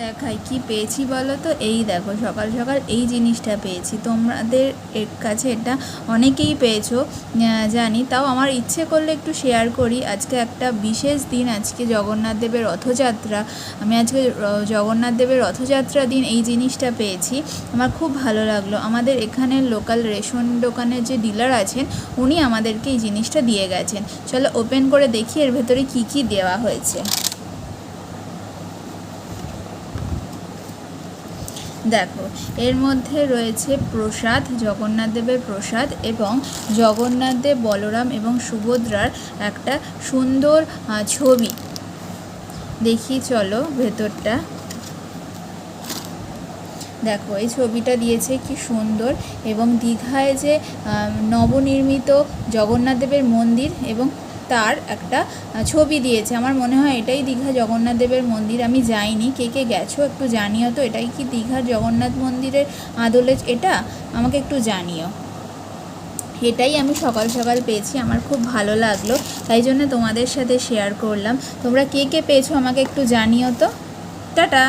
দেখাই কি পেয়েছি বলো তো। এই দেখো সকাল সকাল এই জিনিসটা পেয়েছি। তোমাদের এর কাছে এটা অনেকেই পেয়েছো জানি, তাও আমার ইচ্ছে করলে একটু শেয়ার করি। আজকে একটা বিশেষ দিন, আজকে জগন্নাথ দেবের রথযাত্রা। আমি আজকে জগন্নাথ দেবের রথযাত্রা দিন এই জিনিসটা পেয়েছি, আমার খুব ভালো লাগলো। আমাদের এখানের লোকাল রেশন দোকানের যে ডিলার আছেন উনি আমাদেরকে এই জিনিসটা দিয়ে গেছেন। চলো ওপেন করে দেখি এর ভেতরে কি কি দেওয়া হয়েছে। দেখো এর মধ্যে রয়েছে প্রসাদ, জগন্নাথ দেবের প্রসাদ, এবং জগন্নাথ দেব, বলরাম এবং সুভদ্রার একটা সুন্দর ছবি। দেখি চলো ভেতরটা। দেখো এই ছবিটা দিয়েছে কি সুন্দর, এবং দীঘায় যে নবনির্মিত জগন্নাথ দেবের মন্দির এবং তার একটা ছবি দিয়েছে। আমার মনে হয় এটাই দীঘা জগন্নাথ দেবের মন্দির। আমি যাইনি, কে কে গেছো একটু জানিও তো, এটাই কি দীঘার জগন্নাথ মন্দিরের আদলে এটা, আমাকে একটু জানিও। এটাই আমি সকাল সকাল পেয়েছি, আমার খুব ভালো লাগলো, তাই জন্য তোমাদের সাথে শেয়ার করলাম। তোমরা কে কে পেয়েছো আমাকে একটু জানিও তো। টাটা।